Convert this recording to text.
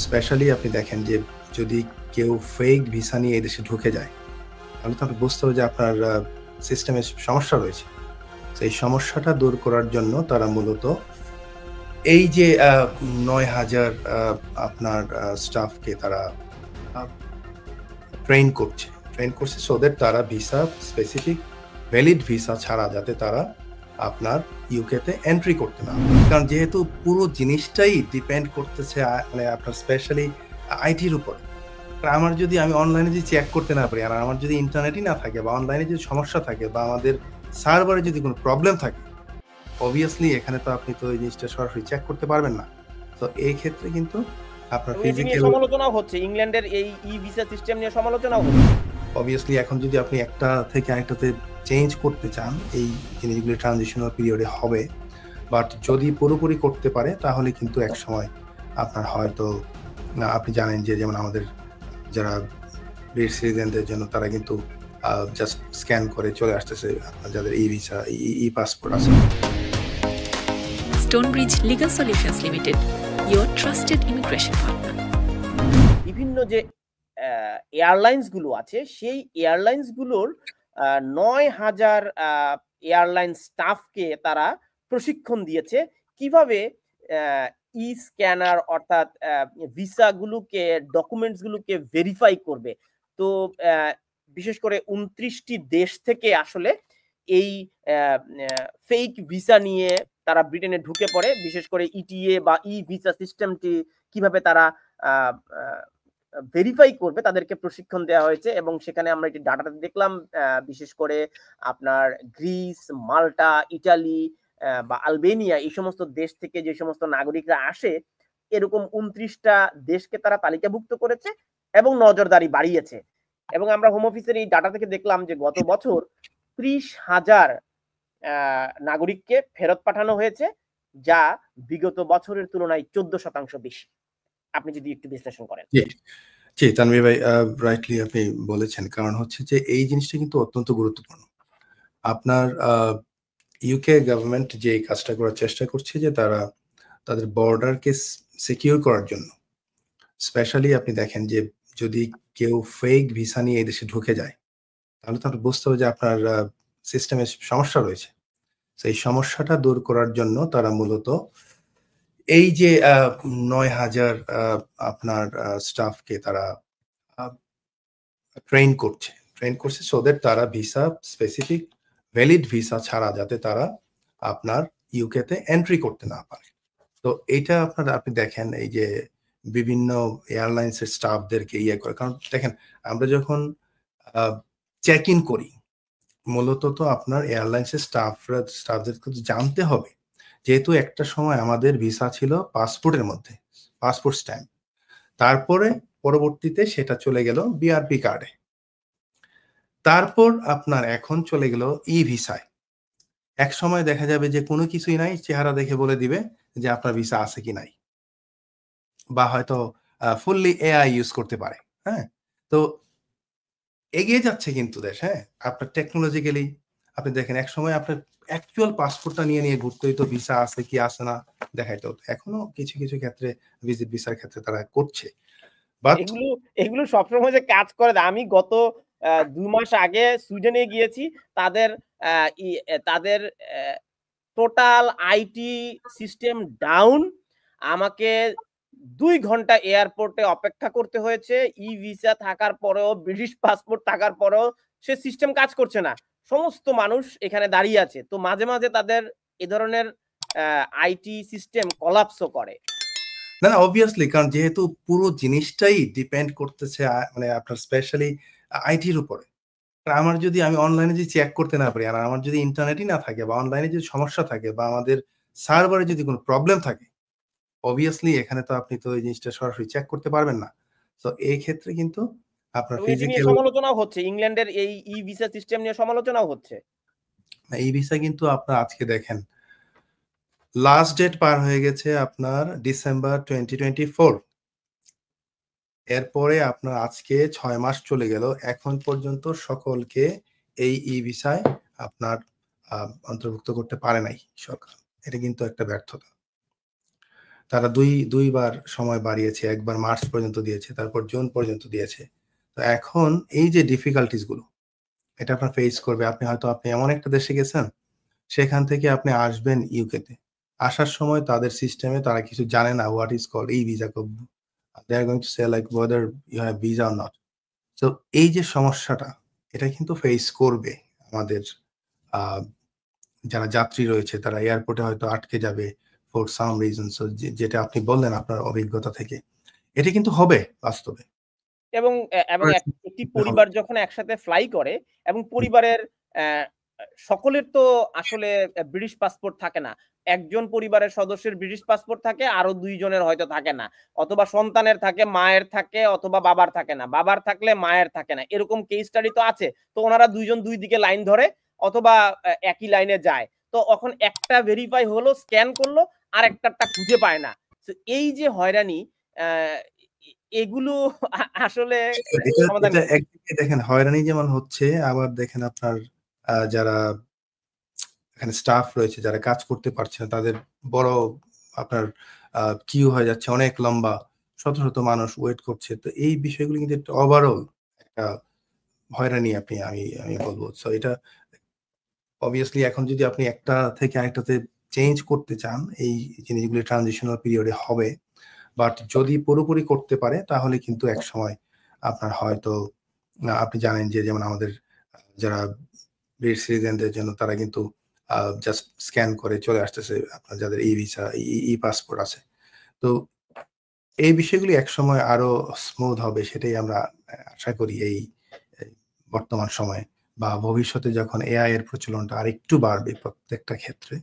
Specially আপনি দেখেন যে যদি কেউ ফেক ভিসা নিয়ে এই দেশে ঢুকে যায়, তাহলে তো আপনি বুঝতে হবে যে আপনার সিস্টেমে সমস্যা রয়েছে। তো এই সমস্যাটা দূর করার জন্য তারা মূলত এই যে ৯,০০০ আপনার স্টাফকে তারা ট্রেন করছে সো দ্যাট তারা ভিসা স্পেসিফিক ভ্যালিড ভিসা ছাড়া যাতে তারা আপনার ইউকেতে এন্ট্রি করতে না পারে। কারণ যেহেতু পুরো জিনিসটাই ডিপেন্ড করতেছে মানে আপনার স্পেশালি আইটির উপরে। আমার যদি আমি অনলাইনে যদি চেক করতে না পারি, আর আমার যদি ইন্টারনেটই না থাকে বা অনলাইনে যদি সমস্যা থাকে বা আমাদের সার্ভারে যদি কোনো প্রবলেম থাকে, অবভিয়াসলি এখানে তো আপনি তো এই জিনিসটা সরাসরি চেক করতে পারবেন না। তো এই ক্ষেত্রে কিন্তু আপনার ফিজিক্যাল সমালোচনাও হচ্ছে, ইংল্যান্ডের এই ই ভিসা সিস্টেম নিয়ে সমালোচনাও হচ্ছে। অবভিয়াসলি এখন যদি আপনি একটা থেকে আরেকটাতে চেঞ্জ করতে চান, এই জিনিসগুলো ট্রানজিশনাল পিরিয়ডে হবে, বাট যদি পুরোপুরি করতে পারে তাহলে কিন্তু এক সময় আপনার হয়তো আপনি জানেন যে যেমন আমাদের যারা ব্রিটিশ সিটিজেনদের জন্য তারা কিন্তু জাস্ট স্ক্যান করে চলে আসতেছে যাদের ই ভিসা ই পাসপোর্ট আছে। Stonebridge Legal Solutions Limited, your trusted immigration partner. বিভিন্ন যে এয়ারলাইন্স গুলো আছে সেই এয়ারলাইন্স গুলোর ৯,০০০ এয়ারলাইন স্টাফকে তারা প্রশিক্ষণ দিয়েছে কিভাবে ই স্ক্যানার অর্থাৎ ভিসাগুলোকে ডকুমেন্টসগুলোকে ভেরিফাই করবে। তো বিশেষ করে ২৯টি দেশ থেকে আসলে এই ফেক ভিসা নিয়ে তারা ব্রিটেনে ঢুকে পড়ে, বিশেষ করে ইটিএ বা ই ভিসা সিস্টেমটি কিভাবে তারা ভেরিফাই করবে তাদেরকে প্রশিক্ষণ দেওয়া হয়েছে। এবং সেখানে আমরা একটি ডাটাতে দেখলাম বিশেষ করে আপনার গ্রিস, মাল্টা, ইটালি বা আলবেনিয়া এই সমস্ত দেশ থেকে যে সমস্ত নাগরিকরা আসে, এরকম ২৯টা দেশকে তারা তালিকাভুক্ত করেছে এবং নজরদারি বাড়িয়েছে। এবং আমরা হোম অফিসের এই ডাটা থেকে দেখলাম যে গত বছর ৩০,০০০ নাগরিককে ফেরত পাঠানো হয়েছে, যা বিগত বছরের তুলনায় ১৪% বেশি। আপনি যদি একটু বিশ্লেষণ করেন। জি তানভীর ভাই, রাইটলি আপনি বলেছেন। কারণ হচ্ছে যে এই জিনিসটা কিন্তু অত্যন্ত গুরুত্বপূর্ণ। আপনার ইউকে গভর্নমেন্ট যে কাজটা করার চেষ্টা করছে যে তারা তাদের বর্ডারকে সিকিউর করার জন্য স্পেশালি আপনি দেখেন যে যদি কেউ ফেক ভিসা নিয়ে এই দেশে ঢুকে যায়, তাহলে তো আপনি বুঝতে হবে যে আপনার সিস্টেমে সমস্যা রয়েছে। সেই সমস্যাটা দূর করার জন্য তারা মূলত এই যে ৯,০০০ আপনার স্টাফকে তারা ট্রেন করছে সো দ্যাট তারা ভিসা স্পেসিফিক ভ্যালিড ভিসা ছাড়া যাতে তারা আপনার ইউকেতে এন্ট্রি করতে না পারে। তো এইটা আপনি দেখেন এই যে বিভিন্ন এয়ারলাইন্সের স্টাফদেরকে ইয়ে করে। কারণ দেখেন আমরা যখন চেক ইন করি, মূলত তো আপনার এয়ারলাইন্সের স্টাফদেরকে তো জানতে হবে, যেহেতু একটা সময় আমাদের ভিসা ছিল পাসপোর্টের মধ্যে, পাসপোর্ট স্ট্যাম্প। তারপরে পরবর্তীতে সেটা চলে গেল বিআরপি কার্ডে। তারপর আপনার এখন চলে গেল ই ভিসায়। এক সময় দেখা যাবে যে কোনো কিছুই নাই, চেহারা দেখে বলে দিবে যে আপনার ভিসা আছে কি নাই। বা হয়তো ফুললি এআই ইউজ করতে পারে। হ্যাঁ? তো এগিয়ে যাচ্ছে কিন্তু দেশ, হ্যাঁ? আপনার টেকনোলজিক্যালি আপনি দেখেন একসময় আপনার অ্যাকচুয়াল পাসপোর্টটা নিয়ে ঘুরতে হইতো, ভিসা আছে কি আছে না দেখাইতে হতো। এখনো কিছু ক্ষেত্রে ভিজিট ভিসার ক্ষেত্রে তারা করছে। বাট এগুলো সবসময় যে কাজ করে না। আমি গত ২ মাস আগে সুইডেনে গিয়েছি। তাদের টোটাল আইটি সিস্টেম ডাউন। আমাকে ২ ঘন্টা এয়ারপোর্টে অপেক্ষা করতে হয়েছে। ই ভিসা থাকার পরেও, ব্রিটিশ পাসপোর্ট থাকার পরেও সে সিস্টেম কাজ করছে না। সমস্ত মানুষ এখানে দাঁড়িয়ে আছে। তো মাঝে, মাঝে তাদের এ ধরনের আইটি সিস্টেম কোলাপসও করে। না, অবভিয়াসলি। কারণ যেহেতু পুরো জিনিসটাই ডিপেন্ড করতেছে মানে আপনার স্পেশালি আইটির উপরে। আমার যদি আমি অনলাইনে যদি চেক করতে না পারি, আর আমার যদি ইন্টারনেটই না থাকে বা অনলাইনে যদি সমস্যা থাকে বা আমাদের সার্ভারে যদি কোনো প্রবলেম থাকে, অবভিয়াসলি এখানে তো আপনি তো এই জিনিসটা সরাসরি চেক করতে পারবেন না। তো এই ক্ষেত্রে কিন্তু আপনার এটি নিয়ে ফিজিক্যাল সমালোচনাও হচ্ছে। ইংল্যান্ডের এই ই ভিসা সিস্টেম নিয়ে সমালোচনাও হচ্ছে। এই ভিসা কিন্তু আপনার আজকে দেখেন লাস্ট ডেট পার হয়ে গেছে আপনার ডিসেম্বর 2024। এরপরে আপনার আজকে ৬ মাস চলে গেল। এখন পর্যন্ত সকলকে এই ই ভিসায় আপনার অন্তর্ভুক্ত করতে পারে নাই সরকার। এটা কিন্তু একটা ব্যর্থতা। তারা দুইবার সময় বাড়িয়েছে, একবার মার্চ পর্যন্ত দিয়েছে, তারপর জুন পর্যন্ত দিয়েছে। তো এখন এই যে ডিফিকাল্টিস গুলো এটা আপনার ফেস করবে। আপনি এমন একটা দেশে গেছেন, সেখান থেকে আপনি আসবেন ইউকেতে। আসার সময় তাদের সিস্টেমে তারা কিছু জানে না what is called e visa. They are going to say like whether you have visa or not. So এই যে সমস্যাটা, এটা কিন্তু ফেস করবে আমাদের আ যারা যাত্রী রয়েছে, তারা এয়ারপোর্টে হয়তো আটকে যাবে ফর সাম রিজন। সো যেটা আপনি বললেন আপনার অভিজ্ঞতা থেকে, এটা কিন্তু হবে বাস্তবে। এবং একটি পরিবার যখন একসাথে ফ্লাই করে এবং পরিবারের সকলের তো আসলে ব্রিটিশ পাসপোর্ট থাকে না। একজন পরিবারের সদস্যের ব্রিটিশ পাসপোর্ট থাকে, আরো 2 জনের হয়তো থাকে না, অথবা সন্তানের থাকে, মায়ের থাকে, অথবা বাবার থাকে না, বাবার থাকলে মায়ের থাকে না। এরকম কেস স্টাডি তো আছে। তো ওনারা 2 জন 2 দিকে লাইন ধরে অথবা একই লাইনে যায়। তো এখন একটা ভেরিফাই হলো, স্ক্যান করলো, আর একটারটা খুঁজে পায় না। তো এই যে হয়রানি, এগুলো আসলে এটা একদিকে দেখেন হয়রানি যেমন হচ্ছে, আবার দেখেন আপনার যারা এখানে স্টাফ রয়েছে, যারা কাজ করতে পারছে না, তাদের বড় আপনার কিউ হয়ে যাচ্ছে, অনেক লম্বা, শত শত মানুষ ওয়েট করছে। তো এই বিষয়গুলো কিন্তু একটা ওভারঅল একটা হয়রানি আমি বলবো। সো এটা অবভিয়াসলি এখন যদি আপনি একটা থেকে আরেকটাতে চেঞ্জ করতে চান, এই জিনিসগুলি ট্রানজিশনাল পিরিয়ডে হবে। বাট যদি পুরোপুরি করতে পারে তাহলে কিন্তু একসময় আপনার হয়তো আপনি জানেন যে যেমন আমাদের যারা ব্রিটিশ সিটিজেনদের জন্য তারা কিন্তু জাস্ট স্ক্যান করে চলে আসতেছে, আপনার যাদের ই-ভিসা, ই-পাসপোর্ট আছে। তো এই বিষয়গুলি একসময় আরো স্মুথ হবে, সেটাই আমরা আশা করি এই বর্তমান সময়ে বা ভবিষ্যতে যখন এআই এর প্রচলনটা আরেকটু বাড়বে প্রত্যেকটা ক্ষেত্রে।